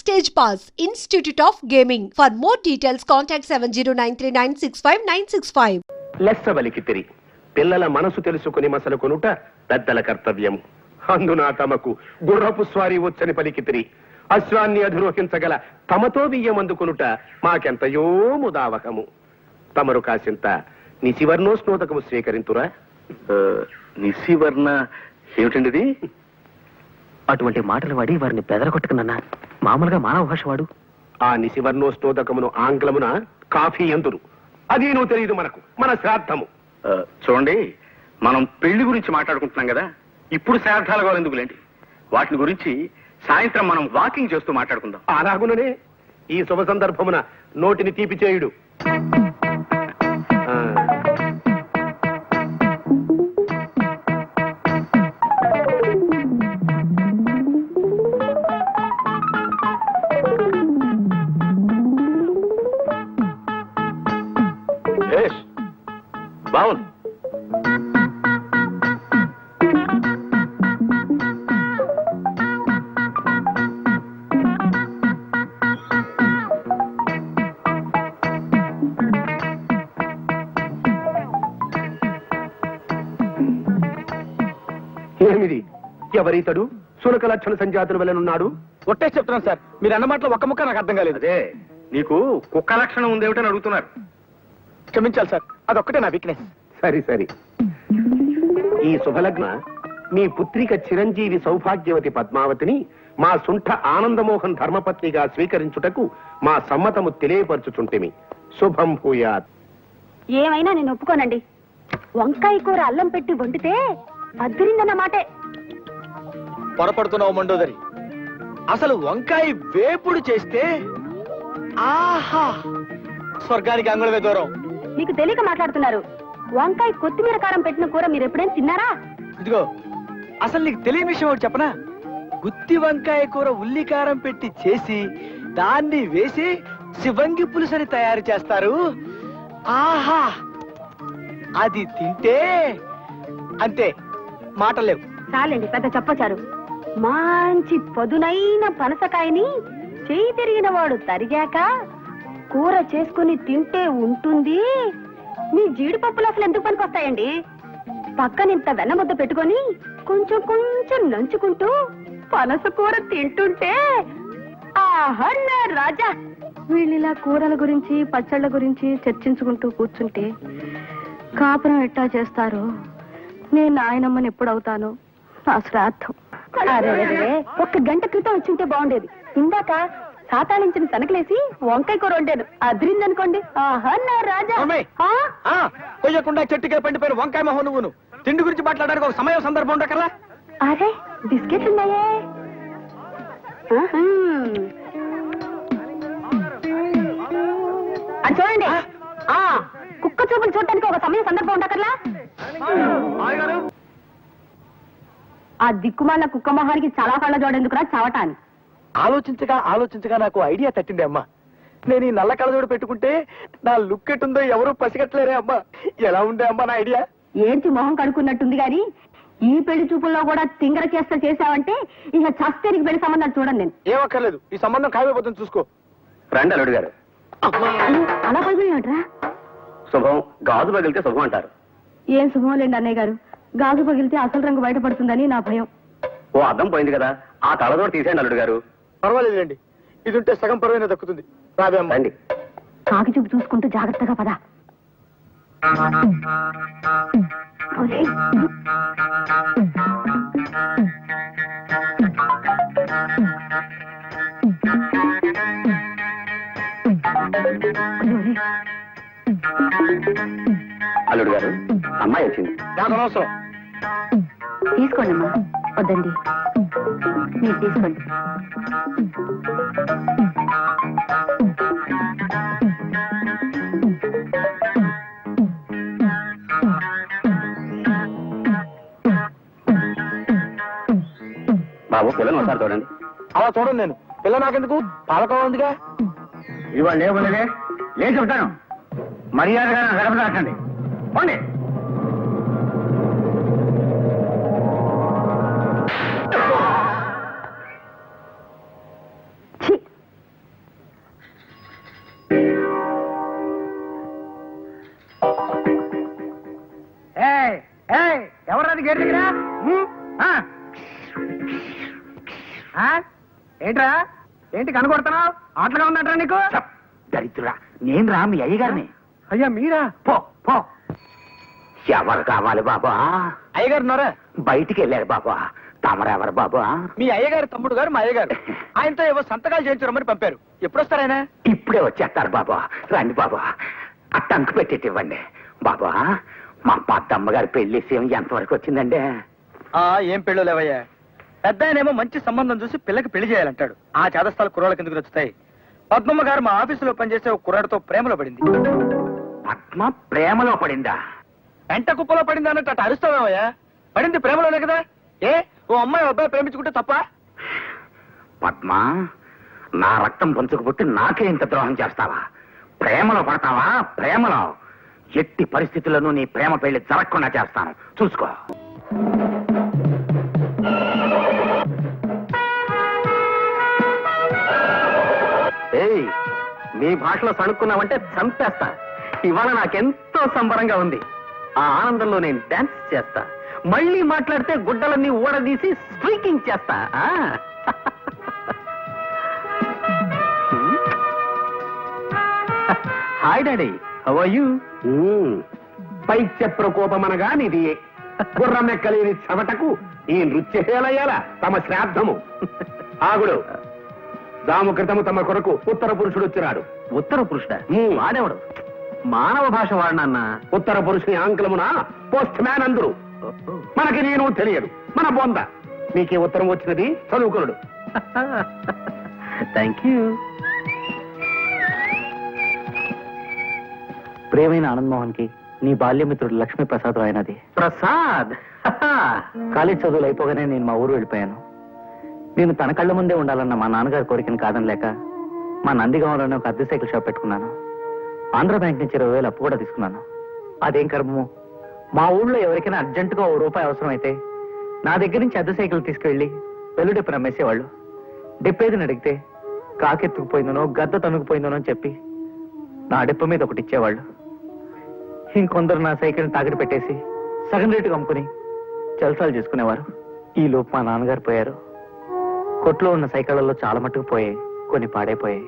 Stage Pass, Institute of Gaming. For more details, contact 7093965965. లెస్సవలికితిరి పిల్లల మనసు తెలుసుకుని మసలుకొనుట పెద్దల కర్తవ్యము. అందున తమకు గుర్రపు స్వారీ వచ్చని పలికితిరి. అశ్వాన్ని అధిరోహించగల తమతో బియ్యమందుకొనుట మాకెంతయో ముదావహము. తమరు కాసింత నిశివర్ణోస్నోదకము స్వీకరింతురా? నిశివర్ణ ఏమిటండి? అటువంటి మాటలు వాడి వారిని బెదరగొట్టుకున్నా. మామూలుగా మానవ భాష వాడు. ఆ నిశివర్ణోస్నోదకమును ఆంగ్లమున కాఫీ ఎందురు. అది నువ్వు తెలియదు మనకు, మన శ్రాద్ధము. చూడండి, మనం పెళ్లి గురించి మాట్లాడుకుంటున్నాం కదా, ఇప్పుడు శ్రాద్ధాల గోలు ఎందుకులేండి. వాటిని గురించి సాయంత్రం మనం వాకింగ్ చేస్తూ మాట్లాడుకుందాం. అలాగుననే ఈ శుభ సందర్భమున నోటిని తీపి చేయుడు. బావుంది. ఏమిది? ఎవరీతడు? సునక లక్షణ సంజాతుల వలనున్నాడు. ఒట్టే చెప్తున్నాను సార్, మీరు అన్న మాటలో ఒక్క ముక్క నాకు అర్థం కాలేదు. అదే నీకు కుక్క లక్షణం ఉందేమిటని అడుగుతున్నారు. క్షమించాలి సార్, అదొక్కటే నా వీక్నెస్. సరి సరి. ఈ శుభలగ్న మీ పుత్రిక చిరంజీవి సౌభాగ్యవతి పద్మావతిని మా సుంఠ ఆనందమోహన్ ధర్మపత్నిగా స్వీకరించుటకు మా సమ్మతము తెలియపరచుచుంటిమి. శుభం భూయాత్. ఏమైనా నేను ఒప్పుకోనండి. వంకాయ కూర అల్లం పెట్టి వండితే అద్దరిందన్న మాటే. పొరపడుతున్నావు మండోదరి. అసలు వంకాయ వేపుడు చేస్తే ఆహా, స్వర్గానికి అంగుళమే దూరం. మీకు తెలియక మాట్లాడుతున్నారు. వంకాయ కొత్తిమీర కారం పెట్టిన కూర మీరు ఎప్పుడైనా తిన్నారా? ఇదిగో, అసలు నీకు తెలియని విషయం ఒకటి చెప్పనా? గుత్తి వంకాయ కూర ఉల్లి కారం పెట్టి చేసి దాన్ని వేసి శివంగి పులుసని తయారు చేస్తారు. ఆహా, అది తింటే అంతే, మాటలేవు. చాలండి, పెద్ద చెప్పచారు. మంచి పదునైన పనసకాయని చేయి తిరిగిన వాడు తరిగాక కూర చేసుకుని తింటే ఉంటుంది. మీ జీడిపప్పులు అసలు ఎందుకు పనికొస్తాయండి? పక్కనింత వెన్నముద్ద పెట్టుకొని కొంచెం కొంచెం నంచుకుంటూ పనస కూర తింటుంటే ఆహా నా రాజా. వీళ్ళిలా కూరల గురించి పచ్చళ్ళ గురించి చర్చించుకుంటూ కూర్చుంటే కాపురం ఎట్టా చేస్తారు? నేను నాయనమ్మని ఎప్పుడవుతాను? నా శ్రాద్ధం. అరే ఒక్క గంట క్రితం వచ్చి ఉంటే బాగుండేది. ఇందాక సాతాళించిన తనకలేసి వంకాయ కూర వండాను, అదిరిందనుకోండి. ఆహా నా రాజా. కొయ్యకుండా చెట్టుకే పండిపోయిన వంకాయ మొహం నువ్వును. తిండి గురించి మాట్లాడడానికి ఒక సమయం సందర్భం ఉండకరా? అరే బిస్కెట్లు ఉన్నాయే. అది చూడండి, కుక్క చూపులు చూడటానికి ఒక సమయం సందర్భం ఉండకర్లా? ఆ దిక్కుమాల కుక్క మొహానికి చాలా కళ్ళ జోడెందుకురా చావటాన్ని. ఆలోచించగా ఆలోచించగా నాకు ఐడియా తట్టింది అమ్మా. నేను ఈ నల్ల కళ్ళజోడు పెట్టుకుంటే నా లుక్ ఎట్టుందో ఎవరూ పసిగట్టలేరే అమ్మా. ఎలా ఉండే అమ్మా నా ఐడియా? ఏంటి మొహం కడుక్కున్నట్టుంది గాని ఈ పెళ్లి చూపుల్లో కూడా తింగర చేస్తా చేసావంటే ఇక చస్తే నీకు పెళ్లి సంబంధాలు చూడండి. నేను ఏమక్కర్లేదు, ఈ సంబంధం ఖాయమైపోతుంది, చూసుకో. రండి అల్లుడు గారు. అలా పగిలినట్రా? శుభం గాజు పగిలితే శుభం అంటారు. ఏం శుభం లేండి అన్నయ్య గారు. గాజు పగిలితే అసలు రంగు బయటపడుతుందని నా భయం. ఓ అద్దం పోయింది కదా, ఆ తలదోడు తీసేయండి అల్లుడు గారు. పర్వాలేదండి, ఇది ఉంటే సగం పరువైనా దక్కుతుంది. రాబే అమ్మ. రండి. కాకి చూపు చూసుకుంటూ జాగ్రత్తగా పద. అల్లుడు గారు, అమ్మాయి వచ్చింది. నాకు అనవసరం. తీసుకోండి అమ్మా. వద్దండి, మీరు తీసుకోండి. బాబు, పిల్లలు ఒకసారి చూడండి. అలా చూడండి. నేను పిల్ల నాకెందుకు, పాలకోవ ఉందిగా. ఇవాళ లేకుండానే లేచి చెప్తాను. మర్యాదగా గడప దాటండి. పోండి. గేట్ దగ్గర ఏంట్రా ఏంటి కనకొడుతున్నావు ఆటలుగా ఉందంటరా నీకు దరిద్రుడా నేను రా మీ అయ్యగారిని. అయ్యా మీరా పో పో. ఎవరు కావాలి బాబా? అయ్యగారు ఉన్నారా? బయటికి వెళ్ళారు బాబా. తమరెవరు బాబా? మీ అయ్యగారు తమ్ముడు గారు మా అయ్యగారు. ఆయనతో ఏవో సంతకాలు చేయించరమ్మని పంపారు. ఎప్పుడు వస్తారాయన? ఇప్పుడే వచ్చేస్తారు బాబా. రండి బాబా. ఆ టంకు పెట్టేటి ఇవ్వండి బాబా. మా పెద్దమ్మ గారి పెళ్లి విషయం ఎంతవరకు వచ్చిందండి? ఏం పెళ్ళో లేవయ్యా. పెద్ద ఆయనేమో మంచి సంబంధం చూసి పిల్లకి పెళ్లి చేయాలంటాడు. ఆ చేదస్థాలు కుర్రాళ్ళకి ఎందుకు నచ్చుతాయి? పద్మమ్మ గారు మా ఆఫీసులో పనిచేసే ఒక కుర్రాడితో ప్రేమలో పడింది. పద్మ ప్రేమలో పడిందా? ఎంట కుప్పలో పడింది అన్నట్టు అటు అరుస్తావేమయ్యా. పడింది ప్రేమలోనే కదా. ఏ ఓ అమ్మాయి అబ్బాయి ప్రేమించుకుంటే తప్ప? పద్మ, నా రక్తం పంచుకు పుట్టి నాకే ఇంత ద్రోహం చేస్తావా? ప్రేమలో పడతావా? ప్రేమలో ఎట్టి పరిస్థితుల్లోనూ నీ ప్రేమ పెళ్లి జరగకుండా చేస్తాను, చూసుకో. ఏయ్, నీ భాషలో సణుక్కున్నావంటే చంపేస్తా. ఇవాళ నాకెంతో సంబరంగా ఉంది. ఆ ఆనందంలో నేను డాన్స్ చేస్తా. మళ్ళీ మాట్లాడితే గుడ్డలన్నీ ఊడదీసి స్ట్రీకింగ్ చేస్తా. Hi daddy, how are you? పైత్య ప్రకోపమనగా నిది గుర్రమెక్కలేని చెమటకు ఈ నృత్యశేలయ్యాల తమ శ్రాద్ధము. ఆగుడు. దాము క్రితము తమ కొరకు ఉత్తర పురుషుడు వచ్చినాడు. ఉత్తర పురుషుడా? వాడేవాడు? మానవ భాష వాడినన్నా. ఉత్తర పురుషుని ఆంగ్లమున పోస్ట్ మ్యాన్ అందరు. మనకి నేను తెలియదు, మన బొంద. నీకే ఉత్తరం వచ్చినది చదువుకునుడు. Thank you. ప్రియమైన ఆనంద్ మోహన్ కి నీ బాల్యమిత్రుడు లక్ష్మీ ప్రసాద్ ఆయనది. ప్రసాద్ కాలేజ్ చదువులు అయిపోగానే నేను మా ఊరు వెళ్ళిపోయాను. నేను తన కళ్ళ ముందే ఉండాలన్న మా నాన్నగారి కోరికను కాదనలేక మా నందిగామలోనే ఒక అద్దె సైకిల్ షాప్ పెట్టుకున్నాను. ఆంధ్ర బ్యాంక్ నుంచి 20,000 అప్పు కూడా తీసుకున్నాను. అదేం కర్మము, మా ఊళ్ళో ఎవరికైనా అర్జెంటుగా ₹1 అవసరం అయితే నా దగ్గర నుంచి అద్దె సైకిల్ తీసుకెళ్లి వెల్లుడిప్పు నమ్మేసేవాళ్ళు. డిప్పేదిని అడిగితే కాకెత్తుకుపోయిందనో గద్ద తనుకుపోయిందనో అని చెప్పి నా డిప్ప మీద ఒకటి ఇచ్చేవాళ్ళు. ఇంకొందరు నా సైకిల్ని తాకిడి పెట్టేసి సగం రేటుగా అమ్ముకుని జల్సాలు చేసుకునేవారు. ఈ లోపు మా నాన్నగారు పోయారు. కొట్లో ఉన్న సైకిళ్లలో చాలా మట్టుకు పోయాయి, కొన్ని పాడైపోయాయి.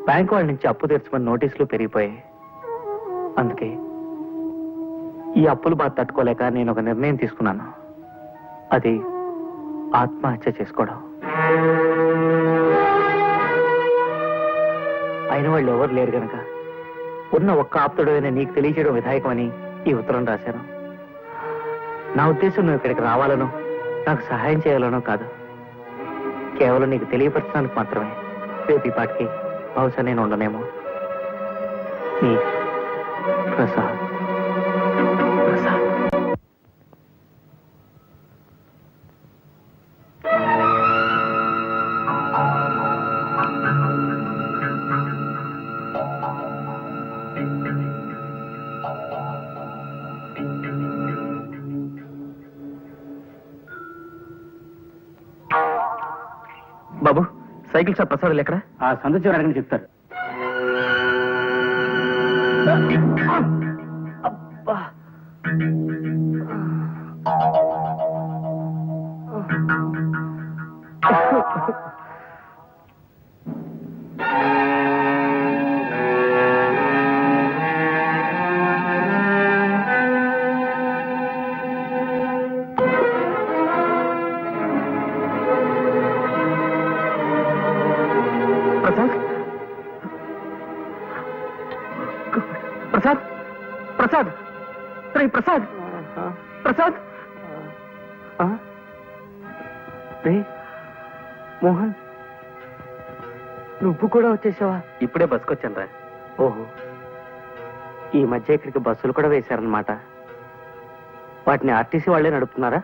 బ్యాంకు వాళ్ళ నుంచి అప్పు తీర్చమని నోటీసులు పెరిగిపోయాయి. అందుకే ఈ అప్పులు బాధ తట్టుకోలేక నేను ఒక నిర్ణయం తీసుకున్నాను. అది ఆత్మహత్య చేసుకోవడం. అయిన వాళ్ళు ఎవరు లేరు గనక ఉన్న ఒక్క ఆప్తుడైనా నీకు తెలియచేయడం విధాయకమని ఈ ఉత్తరం రాశాను. నా ఉద్దేశం నువ్వు ఇక్కడికి రావాలనో నాకు సహాయం చేయాలనో కాదు, కేవలం నీకు తెలియపరచడానికి మాత్రమే. రేపు ఈ పాటికి బహుశా నేను ఉండనేమో. నీ ప్రసాద్. ప్రసాద్. బాబు, సైకిల్ షాప్ ప్రసాద్ ఎక్కడ? ఆ సందు చివరి అడగని చెప్తారు. అబ్బా. ప్రసాద్, ప్రసాద్, రే ప్రసాద్, ప్రసాద్. రే మోహన్, నువ్వు కూడా వచ్చేసావా? ఇప్పుడే బస్సుకొచ్చాను రా. ఓహో, ఈ మధ్య ఇక్కడికి బస్సులు కూడా వేశారనమాట. వాటిని ఆర్టీసీ వాళ్లే నడుపుతున్నారా?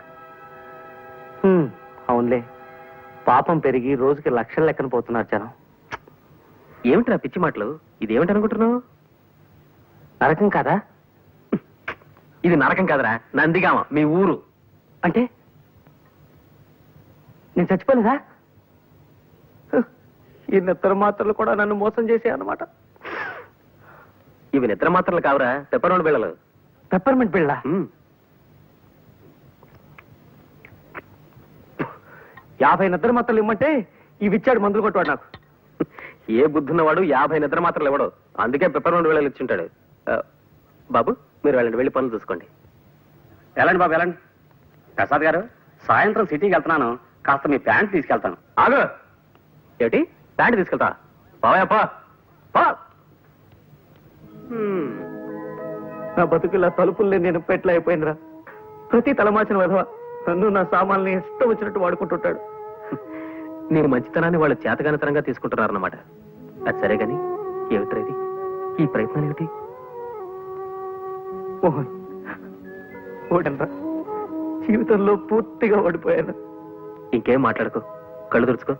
అవునులే, పాపం పెరిగి రోజుకి లక్షల లెక్కన పోతున్నారు జనం. ఏమిట్రా పిచ్చి మాటలు? ఇదేమిటి అనుకుంటున్నావు? నరకం కాదా? ఇది నరకం కాదరా, నందిగామ, మీ ఊరు. అంటే నేను చచ్చిపోలేదా? ఈ నిద్ర మాత్రలు కూడా నన్ను మోసం చేసాయన్నమాట. ఇవి నిద్ర మాత్రలు కావురా, పెప్పర్మెంట్ బిళ్ళలు. పెప్పర్మెంట్ బిళ్ళ? 50 నిద్ర మాత్రలు ఇమ్మంటే ఇవి ఇచ్చాడు మందులు కొట్టువాడు నాకు. ఏ బుద్ధున్నవాడు 50 నిద్ర మాత్రలు ఇవ్వడు, అందుకే పెప్పర్ వేళలు ఇచ్చుంటాడు. బాబు మీరు వెళ్ళండి, వెళ్ళి పనులు చూసుకోండి. వెళ్ళండి బాబు వెళ్ళండి. ప్రసాద్ గారు, సాయంత్రం సిటీకి వెళ్తున్నాను, కాస్త మీ ప్యాంట్ తీసుకెళ్తాను. ఆగు. ఏమిటి ప్యాంట్ తీసుకెళ్తా? బావయ్య పో పో. నా బతుకులా తలుపుల్ని నేను పెట్ల అయిపోయిందిరా. ప్రతి తలమాచిన విధవ నన్ను నా సామాన్ని ఇష్టం వచ్చినట్టు వాడుకుంటుంటాడు. నేను మంచితనాన్ని వాళ్ళు చేతగానితనంగా తీసుకుంటున్నారన్నమాట. అది సరే గాని ఏమిట్రా ఇది, ఈ ప్రయత్నం ఏమిటి? మోహన్ ఓడనరా, జీవితంలో పూర్తిగా ఓడిపోయాను. ఇంకేం మాట్లాడుకో, కళ్ళు తుడుచుకో,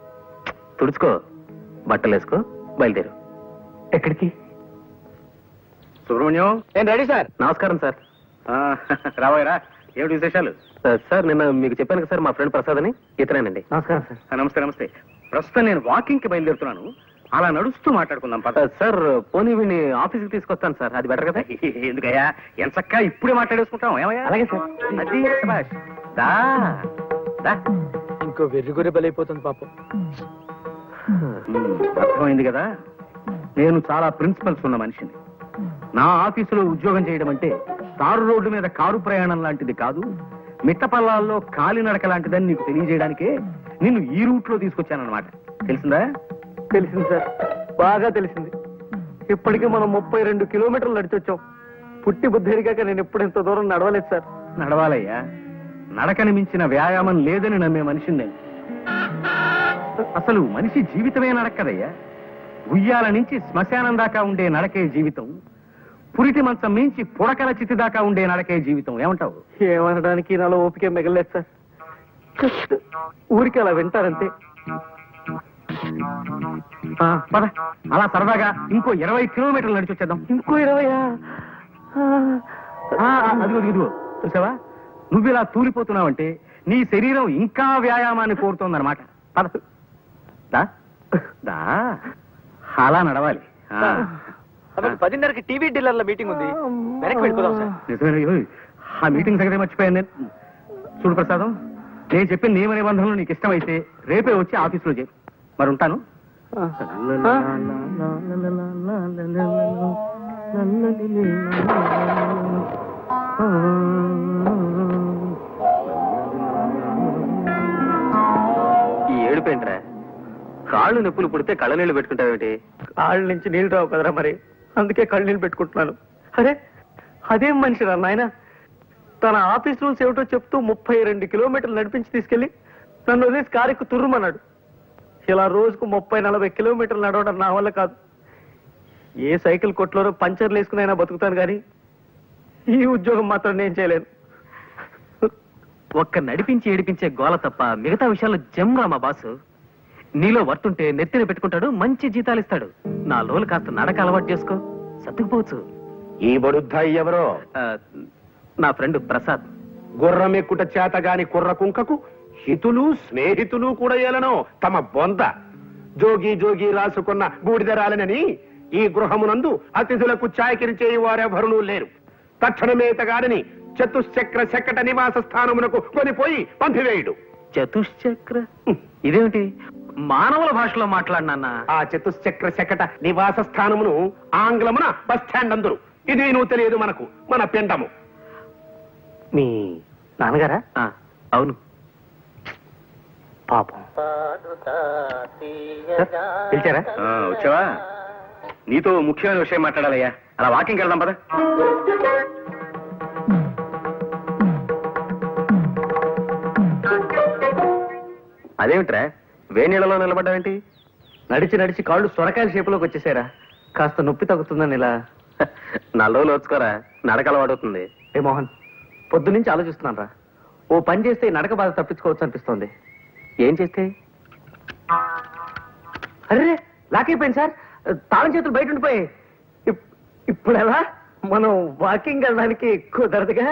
తుడుచుకో, బట్టలు వేసుకో, బయలుదేరు. ఎక్కడికి? సుబ్రహ్మణ్యం. నేను రెడీ సార్. నమస్కారం సార్. రాబోయరా, ఏమిటి విశేషాలు? సార్ నిన్న మీకు చెప్పాను కదా సార్, మా ఫ్రెండ్ ప్రసాద్ అని, ఇతనేనండి. నమస్కారం సార్. నమస్తే నమస్తే. ప్రస్తుతం నేను వాకింగ్ కి బయలుదేరుతున్నాను, అలా నడుస్తూ మాట్లాడుకుందాం పద. సార్ పోనీ వీడిని ఆఫీస్కి తీసుకొస్తాను సార్, అది బెటర్ కదా? ఎందుకయ్యా, ఎంచక్కా ఇప్పుడే మాట్లాడేసుకుంటాం. ఏమయ్యా? అలాగే సార్. అది శభాష్. దా, దా. ఇంకో వెర్రిగొర్రె బలైపోతుంది పాపం. అర్థమైంది కదా, నేను చాలా ప్రిన్సిపల్స్ ఉన్న మనిషిని. నా ఆఫీసులో ఉద్యోగం చేయడం అంటే తారు రోడ్డు మీద కారు ప్రయాణం లాంటిది కాదు, మిట్టపల్లాల్లో కాలినడక లాంటిదని నీకు తెలియజేయడానికే నిన్ను ఈ రూట్ లో తీసుకొచ్చానన్నమాట. తెలిసిందా? తెలిసింది సార్, బాగా తెలిసింది. ఇప్పటికీ మనం 32 కిలోమీటర్లు నడిచొచ్చాం. పుట్టి బుద్ధిరిగాక నేను ఎప్పుడు ఇంత దూరం నడవలేదు సార్. నడవాలయ్యా, నడకని మించిన వ్యాయామం లేదని నమ్మే మనిషిని నేను. అసలు మనిషి జీవితమే నడక్కదయ్యా. ఉయ్యాల నుంచి శ్మశానం దాకా ఉండే నడకే జీవితం, పురిటి మంచం మించి పుడకల చితి దాకా ఉండే నడకే జీవితం. ఏమంటావు? ఏమనడానికి నాలో ఓపిక మిగలేదు సార్. జస్ట్ ఊరికి అలా వింటారంతే. పద, అలా సరదాగా ఇంకో 20 కిలోమీటర్లు నడిచి వచ్చేద్దాం. ఇంకో 20? అదిగో ఇదిగో చూసావా, నువ్వు ఇలా తూలిపోతున్నావంటే నీ శరీరం ఇంకా వ్యాయామాన్ని కోరుతోందన్నమాట. పద, దా, దా. అలా నడవాలి. 10:30కి టీవీ డీలర్ల మీటింగ్ ఉంది, వెనక్కి వెళ్ళిపోదాం సార్. నిజమే, ఆ మీటింగ్ సంగతి మర్చిపోయాను నేను. చూడు ప్రసాదం, నేను చెప్పిన నియమ నిబంధనలు నీకు ఇష్టమైతే రేపే వచ్చి ఆఫీసులో చేరు. మరి ఉంటాను. ఈ ఏడుపేంట్రా? కాళ్ళు నొప్పులు పుడితే కళ్ళ నీళ్ళు పెట్టుకుంటావేమిటి? కాళ్ళ నుంచి నీళ్ళు రావు కదరా, మరి అందుకే కళ్ళు నీళ్ళు పెట్టుకుంటున్నాను. అరే అదేం మనిషిరా నాయన, తన ఆఫీస్ రూల్స్ ఏమిటో చెప్తూ 32 కిలోమీటర్లు నడిపించి తీసుకెళ్లి నన్ను వదిలేసి కారెక్కు తుర్రుమన్నాడు. ఇలా రోజుకు 30-40 కిలోమీటర్లు నడవడం నా వల్ల కాదు. ఏ సైకిల్ కొట్లోనో పంచర్లు వేసుకునైనా బతుకుతాను కానీ ఈ ఉద్యోగం మాత్రం నేను చేయలేను. ఒక్క నడిపించి ఏడిపించే గోల తప్ప మిగతా విషయాల్లో జమ్రా మా బాసు. నీలో వర్తుంటే నెత్తిన పెట్టుకుంటాడు, మంచి జీతాలు ఇస్తాడు. నా లోలు కాస్త నడక అలవాటు చేసుకో, సర్దుకుపోవచ్చు. ఈ బడుద్దాయి ఎవరో? నా ఫ్రెండ్ ప్రసాద్. గుర్రం ఎక్కుట చేతగాని కుర్ర కుంకకు హితులు స్నేహితులు కూడా ఏలనో తమ బొంద. జోగి జోగి రాసుకున్న బూడిదరాలనని ఈ గృహమునందు అతిథులకు చాకిరి చేయి వారెవరునూ లేరు. తక్షణమేతగాడని చతుశ్చక్ర శకట నివాస స్థానమునకు కొనిపోయి పంపివేయుడు. చతుశ్చక్ర ఇదేమిటి? మానవుల భాషలో మాట్లాడినా? ఆ చతుశ్చక్ర శకట నివాస స్థానమును ఆంగ్లమున బస్ స్టాండ్ అందరు. ఇది నువ్వు తెలియదు మనకు, మన పిండము. మీ నాన్నగారా? అవును. పాపం. పిలిచారా? వచ్చావా? నీతో ముఖ్యమైన విషయం మాట్లాడాలయ్యా. అలా వాకింగ్ వెళ్దాం పద. అదేమిట్రా వేణీళ్ళలో నిలబడ్డావేంటి? నడిచి నడిచి కాళ్ళు సొరకాయల షేపులోకి వచ్చేసారా? కాస్త నొప్పి తగ్గుతుందని ఇలా. నల్లో లోచుకోరా, నడక అలవాడుతుంది. ఏ మోహన్, పొద్దునుంచి ఆలోచిస్తున్నాను రా. ఓ పని చేస్తే ఈ నడక బాధ తప్పించుకోవచ్చు అనిపిస్తోంది. ఏం చేస్తే? అరే లాక్ అయిపోయింది సార్, తాళం చేతులు బయట ఉండిపోయాయి. ఇప్పుడు ఎలా? మనం వాకింగ్ వెళ్ళడానికి కుదరదుగా.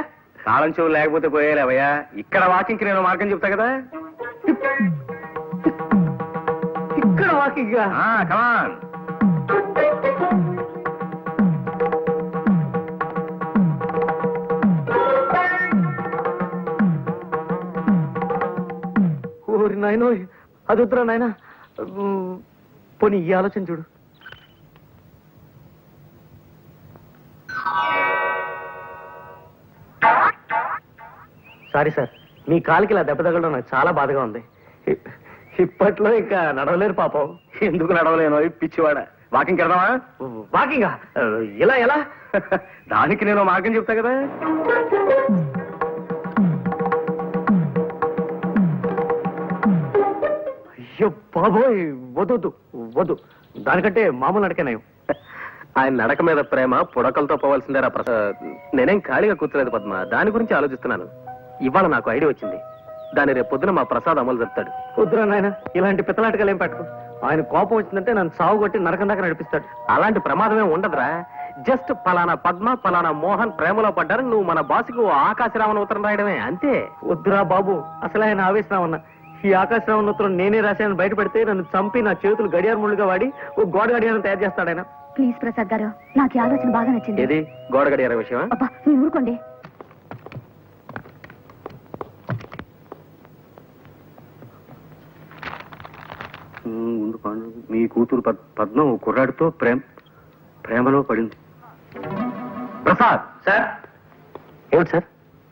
తాళం చెవులు లేకపోతే పోయేలేవయ్యా. ఇక్కడ వాకింగ్ నేను మార్గం చెప్తా కదా. ఇక్కడ వాకింగ్? కమాన్. ఓరి నాయనో, అది వద్దురా నాయన. పోనీ ఈ ఆలోచన చూడు. సారీ సార్, మీ కాలికి ఇలా దెబ్బ తగలడం నాకు చాలా బాధగా ఉంది. ఇప్పట్లో ఇంకా నడవలేరు పాపం. ఎందుకు నడవలేను పిచ్చివాడ? వాకింగ్ వెళ్దామా? వాకింగా? ఎలా ఎలా? దానికి నేను మార్గం చెప్తా కదా. అయ్యో బాబోయ్, వద్దు వద్దు. దానికంటే మామూలు నడకనయం. ఆయన నడక మీద ప్రేమ పుడకలతో పోవాల్సిందేరా ప్రసాద్. నేనేం ఖాళీగా కూర్చోలేదు పద్మ, దాని గురించి ఆలోచిస్తున్నాను. ఇవాళ నాకు ఐడియా వచ్చింది. దాన్ని రేపు పొద్దున మా ప్రసాద్ అమలు చెప్తాడు. వద్దురా నాయన, ఇలాంటి పిత్తలాటకాలు ఏం పెట్టకు. ఆయన కోపం వచ్చిందంటే నన్ను సాగు కొట్టి నరకం దాకా నడిపిస్తాడు. అలాంటి ప్రమాదమే ఉండదురా. జస్ట్ పలానా పద్మ పలానా మోహన్ ప్రేమలో పడ్డారు, నువ్వు మన బాసుకు ఆకాశరామన్ ఉత్తరం రాయడమే, అంతే. వద్దురా బాబు, అసలు ఆయన ఆవేశరామన్న. ఈ ఆకాశరామన్ ఉత్తరం నేనే రాశానని బయట పెడితే నన్ను చంపి నా చేతులు గడియార ముళ్ళుగా వాడి ఓ గోడ గడియారం తయారు చేస్తాడు ఆయన. ప్లీజ్ ప్రసాద్ గారు, నాకు ఈ ఆలోచన బాగా నచ్చింది. ఏది గోడ గడియార విషయమా? అబ్బా, మీరు ఊరుకోండి. మీ కూతురు పద్మ కుర్రాడితో ప్రేమలో పడింది. ప్రసాద్ సార్. ఏమిటి సార్?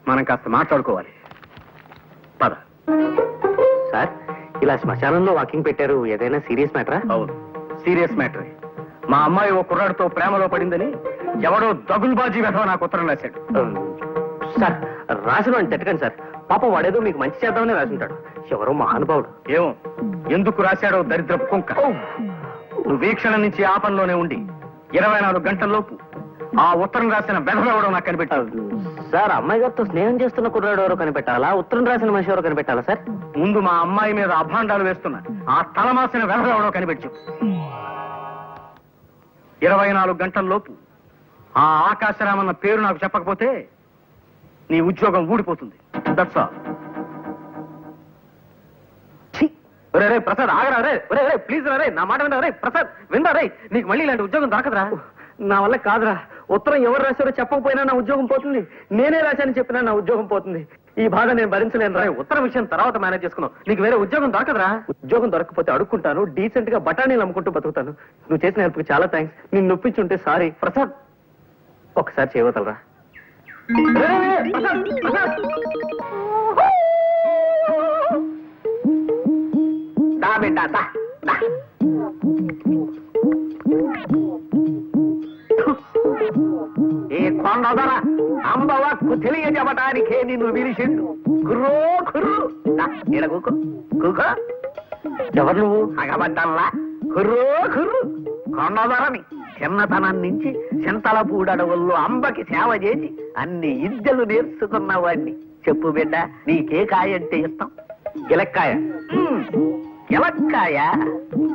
మనం కాస్త మాట్లాడుకోవాలి. పద. సార్, ఇలా శ్మశానంలో వాకింగ్ పెట్టారు, ఏదైనా సీరియస్ మ్యాటరా? అవును, సీరియస్ మ్యాటర్. మా అమ్మాయి ఓ కుర్రాడితో ప్రేమలో పడిందని ఎవడో దగుల్బాజీ వెధవ నాకు ఉత్తరం రాశాడు. సార్, రాసిన అని తిట్టకండి సార్. పాపం వాడేదో మీకు మంచి చేద్దామని రాసుంటాడు. ఎవరో మహానుభావుడు. ఏమో ఎందుకు రాశాడో దరిద్రపు కుంక. నువ్వు వీక్షణ నుంచి ఆ పనిలోనే ఉండి 24 గంటల్లోపు ఆ ఉత్తరం రాసిన వెధవెవడో నాకు కనిపెట్టాడు. సార్, అమ్మాయి గారితో స్నేహం చేస్తున్న కుర్రాడు ఎవరో కనిపెట్టాలా, ఉత్తరం రాసిన మనిషి ఎవరో కనిపెట్టాలా సార్? ముందు మా అమ్మాయి మీద అభాండాలు వేస్తున్న ఆ తలమాసిన వెధవెవడో కనిపెట్టు. 24 గంటల్లోపు ఆ ఆకాశరామన్న పేరు నాకు చెప్పకపోతే నీ ఉద్యోగం ఊడిపోతుంది. That's all. రే ప్రసాద్, ఆగరా రే. రే ప్లీజ్ రే, నా మాట వినరా రే. ప్రసాద్ వినరా రే, నీకు మళ్ళీ ఇలాంటి ఉద్యోగం దొరకదురా. నా వల్ల కాదురా. ఉత్తరం ఎవరు రాశారో చెప్పకపోయినా నా ఉద్యోగం పోతుంది. నేనే రాశానని చెప్పినా నా ఉద్యోగం పోతుంది. ఈ బాధ నేను భరించలేను రా. ఉత్తరం విషయం తర్వాత మేనేజ్ చేసుకున్నావు, నీకు వేరే ఉద్యోగం దొరకదురా. ఉద్యోగం దొరకకపోతే అడుక్కుంటాను, డీసెంట్ గా బఠానీలు అమ్ముకుంటూ బతుకుతాను. నువ్వు చేసిన హెల్ప్కి చాలా థ్యాంక్స్. నేను నొప్పించుంటే సారీ. ప్రసాద్ ఒకసారి చేయవతలరా. ఈ కొండదర అంబవక్కు తెలియజెప్పటానికే నిన్ను పిలిచిండు. కుర్రో కుర్రు ఈడ కూకో కూకో. ఎవరు నువ్వు? అగబడ్డల్లా కుర్రో కుర్రు. కొండదరని చిన్నతనం నుంచి చింతలపూడడవుల్లో అంబకి సేవ చేసి అన్ని విద్యలు నేర్చుకున్నవాడిని. చెప్పు బిడ్డ, నీకే కాయ అంటే ఇష్టం? గిలక్కాయ. గిలక్కాయ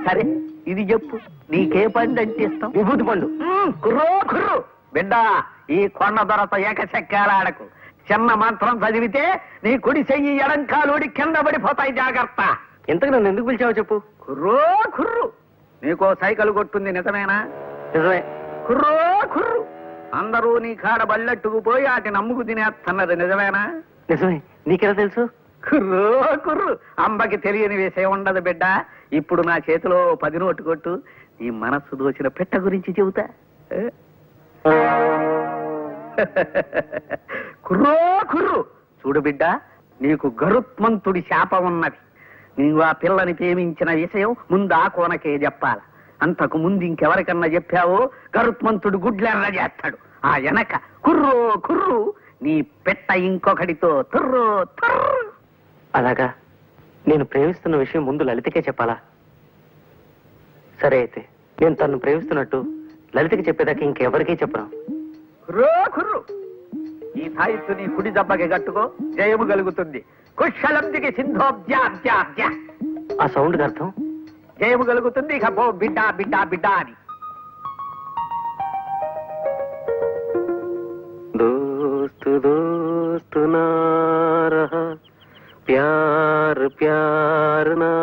సరే, ఇది చెప్పు, నీకే పండు అంటే ఇష్టం? విభూతి పండు. కుర్రో కుర్రు. బిడ్డ, ఈ కొండ దొరత ఏకచక్రాడకు. చిన్న మంత్రం చదివితే నీ కుడి చెయ్యి ఎడంకాలుడి కింద పడిపోతాయి, జాగ్రత్త. ఇంతకు నన్ను ఎందుకు పిలిచావో చెప్పు. కుర్రో కుర్రు. నీకో సైకిల్ కొట్టుంది, నిజమేనా? నిజమే. కుర్రో కుర్రు. అందరూ నీ కాడ బల్లెట్టుకు పోయి వాటి నమ్ముకు తినేస్తున్నది, నిజమేనా? నిజమే. నీకెలా తెలుసు? కుర్రో కుర్రు. అంబకి తెలియని విషయం ఉండదు బిడ్డ. ఇప్పుడు నా చేతిలో 10 నోటు కొట్టు, నీ మనస్సు దోచిన పెట్ట గురించి చెబుతా. కుర్రో కుర్రు. చూడు బిడ్డ, నీకు గరుత్మంతుడి శాపం ఉన్నది. నీవు ఆ పిల్లని ప్రేమించిన విషయం ముందు ఆ కోనకే చెప్పాల. అంతకు ముందు ఇంకెవరికన్నా చెప్పావో గరుత్మంతుడు గుడ్లెర్ర చేస్తాడు. ఆ వెనక కుర్రో కుర్రు, నీ పెట్ట ఇంకొకటితో తుర్రో తుర్రు. అలాగా? నేను ప్రేమిస్తున్న విషయం ముందు లలితకే చెప్పాలా? సరే అయితే, నేను తను ప్రేమిస్తున్నట్టు లలితకి చెప్పేదాకా ఇంకెవరికీ చెప్పను. కుర్రో కుర్రు. ఈ సాయిత్తు నీ కుడి దెబ్బకి కట్టుకో, జయము కలుగుతుంది. కుశలందికి సింధోబ్జాబ్జాబ్జా. ఆ సౌండ్ అర్థం? జయము కలుగుతుంది. ఇక బో బిడ్డ బిడ్డ బిడ్డ అని. దోస్తు దోస్తు నా రహా, ప్యార్ ప్యార్ నా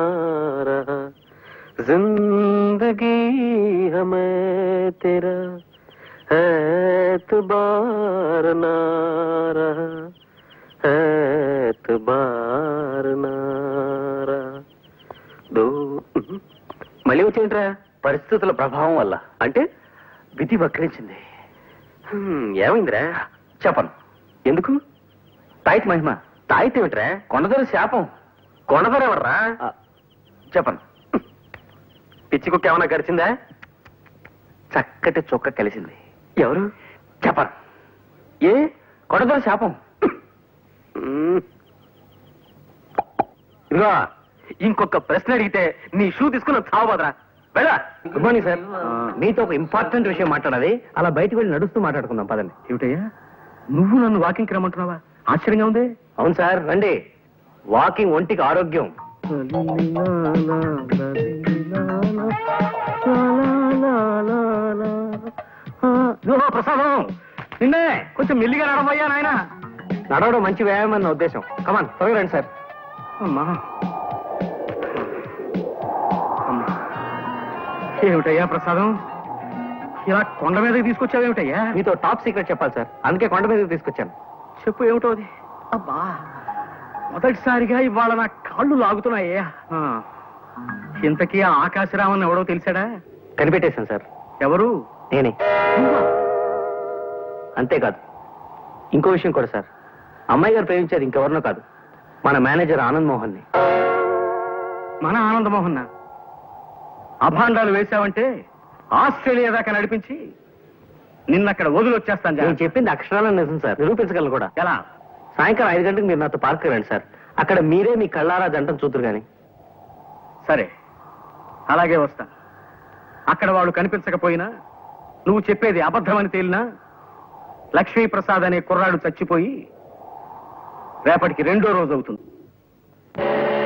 రహా, जिंदगी हमें तेरा एतबार ना रहा, एतबार ना रहा. మళ్ళీ వచ్చేంట్రా? పరిస్థితుల ప్రభావం వల్ల. అంటే విధి వక్రించింది. ఏమైందిరా? చెప్పను. ఎందుకు? తాయిత్ మహిమ. తాయిత్ ఏమిట్రా? కొండదొర శాపం. కొండదొర ఎవర్రా? చెప్పను. పిచ్చి కుక్క ఏమన్నా గడిచిందా? చక్కటి చొక్క కలిసింది. ఎవరు? చెప్పను. ఏ? కొండదొర శాపం. ఇదిగో, ఇంకొక ప్రశ్న అడిగితే నీ షూ తీసుకుని చావబోదరా. వెళ్ళా. Good morning sir. మీతో ఒక ఇంపార్టెంట్ విషయం మాట్లాడాలి. అలా బయటకు వెళ్ళి నడుస్తూ మాట్లాడుకుందాం పదండి. ఏమిటయ్యా, నువ్వు నన్ను వాకింగ్కి రమ్మంటున్నావా? ఆశ్చర్యంగా ఉంది. అవును సార్, రండి. వాకింగ్ ఒంటికి ఆరోగ్యం. ప్రసాదం నిన్నే కొంచెం మెల్లిగా నడవయ్యా నాయన. నడవడం మంచి వ్యాయామం అన్న ఉద్దేశం. కమాన్ త్వరగా రండి సార్. అమ్మా, ఏమిటయ్యా ప్రసాదం, ఇలా కొండ మీదకి తీసుకొచ్చావేమిటయ్యా? మీతో టాప్ సీక్రెట్ చెప్పాలి సార్, అందుకే కొండ మీదకి తీసుకొచ్చాను. చెప్పు, ఏమిటో అది? అబ్బా, మొదటిసారిగా ఇవాళ నా కాళ్ళు లాగుతున్నాయ్యా. ఇంతకీ ఆ ఆకాశరామన్ ఎవడో తెలిసాడా? కనిపెట్టేశాను సార్. ఎవరు? నేనే. అంతేకాదు, ఇంకో విషయం కూడా సార్. అమ్మాయి గారు ప్రేమించేది ఇంకెవరినో కాదు, మన మేనేజర్ ఆనంద్ మోహన్ ని. మన ఆనంద్ మోహన్ అభాండాలు వేశావంటే ఆస్ట్రేలియా దాకా నడిపించి నిన్నక్కడ వదిలొచ్చేస్తాను. నేను చెప్పింది అక్షరాలను నిజం సార్, నిరూపించగలను కూడా. ఎలా? సాయంకాలం 5 గంటలకు మీరు నాతో పార్క్ రండి సార్. అక్కడ మీరే మీ కళ్ళారా జంటను చూతురు గాని. సరే, అలాగే వస్తా. అక్కడ వాడు కనిపించకపోయినా, నువ్వు చెప్పేది అబద్ధమని తేలినా, లక్ష్మీప్రసాద్ అనే కుర్రాడు చచ్చిపోయి రేపటికి 2వ రోజు అవుతుంది.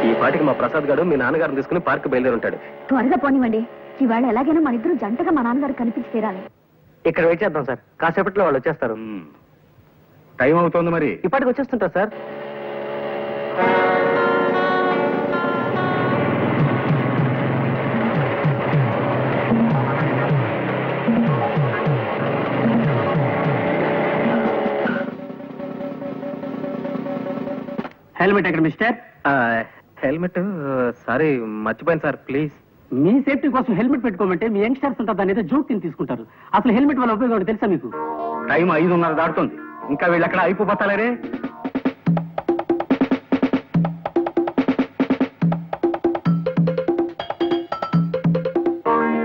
ఈ పాటికి మా ప్రసాద్ గారు మీ నాన్నగారిని తీసుకుని పార్క్ బయలుదేరుంటాడు. త్వరగా పోనివ్వండి. ఇవాళ ఎలాగైనా మన ఇద్దరు జంటగా మా నాన్నగారు కనిపించి తీరాలి. ఇక్కడ వెయిట్ చేద్దాం సార్, కాసేపట్లో వాళ్ళు వచ్చేస్తారు. టైం అవుతోంది మరి. ఇప్పటికి వచ్చేస్తుంటారు సార్. హెల్మెట్ ఎక్కడ మిస్టర్? హెల్మెట్ సారీ, మర్చిపోయాను సార్, ప్లీజ్. మీ సేఫ్టీ కోసం హెల్మెట్ పెట్టుకోమంటే మీ యంగ్స్టర్స్ ఉంటారు, దాని ఏదో జోక్ కింద తీసుకుంటారు. అసలు హెల్మెట్ వల్ల ఉపయోగం తెలుసా మీకు? టైం 5:30 దాటుతుంది, ఇంకా వీళ్ళు ఎక్కడ అయిపోతారే.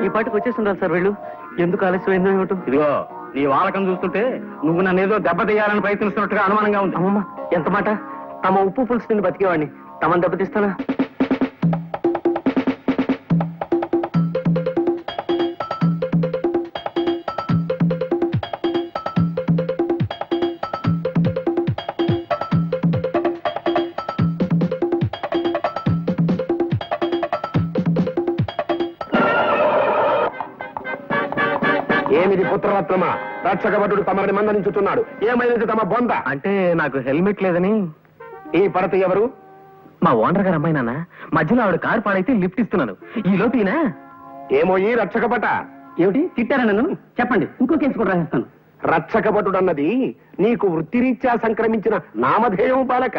ఈ పాటికి వచ్చేస్తుంటారు సార్ వీళ్ళు. ఎందుకు ఆలస్యమైందో ఏమిటో. ఇదిగో, నీ వాలకం చూస్తుంటే నువ్వు నన్ను ఏదో దెబ్బతీయాలని ప్రయత్నిస్తున్నట్టుగా అనుమానంగా ఉంది. అమ్మమ్మ, ఎంత మాట! తమ ఉప్పు పులుసు తిని బతికేవాడిని తమను దెబ్బతీస్తానా? ఏమిది పుత్రరత్నమా? రక్షకభటుడు తమరిని మందలించుతున్నాడు. ఏమైంది తమ బొంద? అంటే నాకు హెల్మెట్ లేదని. ఈ పడత ఎవరు? మా ఓనర్ గారు అమ్మాయి నాన్న. మధ్యలో ఆవిడ కారు పాడైతే లిఫ్ట్ ఇస్తున్నాను. ఈ లోపీనా? ఏమో ఈ రక్షకభట. ఏమిటి తిట్టారా నన్ను? చెప్పండి, ఇంకో కేసు కూడా రాసేస్తాను. రక్షకభటుడన్నది నీకు వృత్తిరీత్యా సంక్రమించిన నామధేయం బాలక.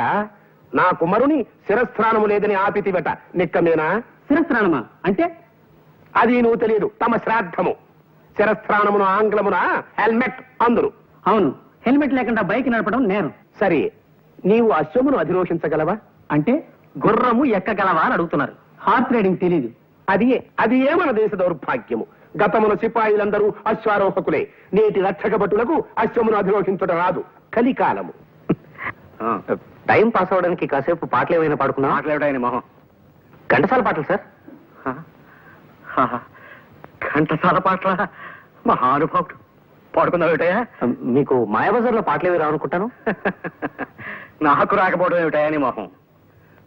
నా కుమారుని శిరస్త్రాణము లేదని ఆపితివట, నిక్కమేనా? శిరస్త్రాణమా అంటే? అది నువ్వు తెలియదు. తమ శ్రాద్ధము. శిరస్త్రాణమును ఆంగ్లమున హెల్మెట్ అందురు. అవును, హెల్మెట్ లేకుండా బైక్ నడపడం నేరం. సరే, నీవు అశ్వమును అధిరోషించగలవా? అంటే గుర్రము ఎక్కగలవా అని అడుగుతున్నారు. హార్స్ రైడింగ్ తెలీదు. అది ఏ మన దేశ దౌర్భాగ్యము. గతమున సిపాయిలందరూ అశ్వారోహకులే. నేటి రక్షకభటులకు అశ్వమును అధిరోషించడం రాదు. కలికాలము. టైం పాస్ అవడానికి కాసేపు పాటలు ఏమైనా పాడుకున్నా? మాట్లాడాయని మొహం. ఘంటసాల పాటలు సార్. ఘంటసాల పాటల మహానుభావుడు. పాడుకుందాం ఏమిటయా? మీకు మాయాబజార్లో పాటలు ఏవి రావనుకుంటాను. నాకు రాకపోవడం ఏమిటయా నీ మొహం?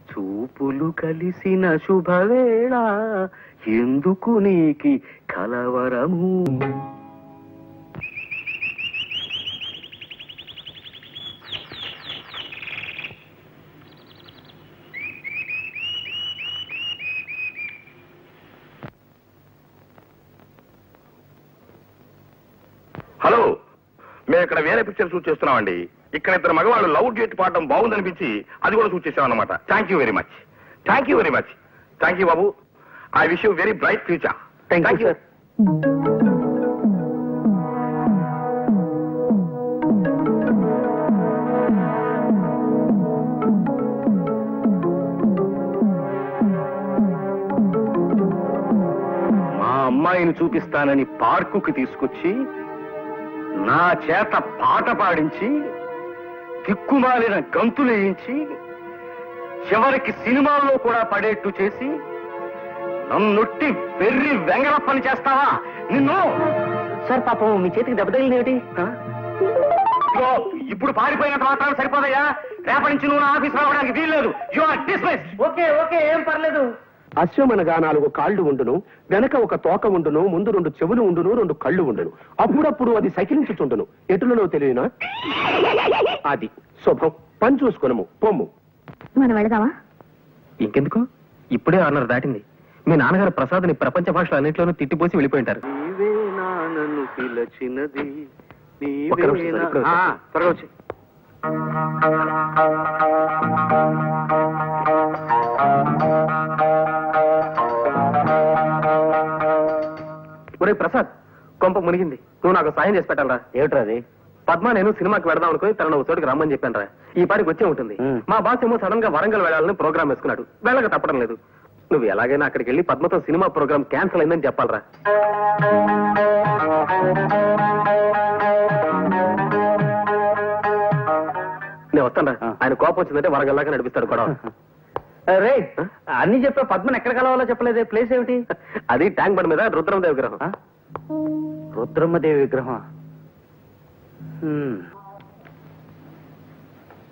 చూపులు కలిసిన శుభవేళ ఎందుకు నీకి కలవరము. హలో, మేము ఇక్కడ వేరే పిక్చర్ షూట్ చేస్తున్నామండి. ఇక్కడ 2 మగవాళ్ళు లవ్ డేట్ పాడడం బాగుందనిపించి అది కూడా షూట్ చేసాం అన్నమాట. Thank you very much. Thank you very much. Thank you Babu. I wish you very bright future. Thank you sir. మా అమ్మాయిని చూపిస్తానని పార్కుకి తీసుకొచ్చి నా చేత పాట పాడించి దిక్కుమాలిన గంతులేయించి చివరికి సినిమాల్లో కూడా పడేట్టు చేసి నన్నొట్టి వెర్రి వెంగళ పని చేస్తావా నిన్ను? సార్ పాపం మీ చేతికి దెబ్బ తగిలింది ఏమిటి? ఇదిగో, ఇప్పుడు పారిపోయినంత మాత్రం సరిపోదయ్యా. రేపటి నుంచి నువ్వు నా ఆఫీస్ రావడానికి వీల్లేదు. You are dismiss. Okay okay, ఏం పర్లేదు. అశ్వమనగా 4 కాళ్ళు ఉండును, వెనక ఒక తోక ఉండును, ముందు 2 చెవులు ఉండును, 2 కళ్ళు ఉండును. అప్పుడప్పుడు అది సకిలించుచుండును. ఎటులలో తెలియనా? అది శుభం. పని చూసుకునము, పొమ్ము. మనం వెళదామా? ఇంకెందుకు, ఇప్పుడే 6:30 దాటింది. మీ నాన్నగారు ప్రసాద్ని ప్రపంచ భాషలు అన్నింటిలోనూ తిట్టిపోసి వెళ్ళిపోయింటారు. ఒక్క నిమిషం సార్, ఇప్పుడే వచ్చేస్తాను. త్వరగా వచ్చి. ఒరే ప్రసాద్, కొంప మునిగింది. నువ్వు నాకు సాయం చేసి పెట్టాలరా. ఏమిట్రా అది? పద్మ నేను సినిమాకి వెళదాం అనుకుని తనను ఒక చోటికి రమ్మని చెప్పాను రా. ఈ పాటికి వచ్చే ఉంటుంది. మా బాస్ ఏమో సడన్ గా వరంగల్ వెళ్ళాలని ప్రోగ్రామ్ వేసుకున్నాడు. వెళ్ళక తప్పడం లేదు. నువ్వు ఎలాగైనా అక్కడికి వెళ్ళి పద్మతో సినిమా ప్రోగ్రామ్ క్యాన్సిల్ అయిందని చెప్పాలరా. నేను వస్తాను రా. ఆయన కోపం వచ్చిందంటే వరంగల్ దాకా నడిపిస్తాడు కూడా. రే, అన్ని చెప్పా, పద్మని ఎక్కడ కలవాలో చెప్పలేదే. ప్లేస్ ఏమిటి? అది ట్యాంక్ బండ్ మీద రుద్రమదేవి విగ్రహం. రుద్రమ్మదేవి విగ్రహం.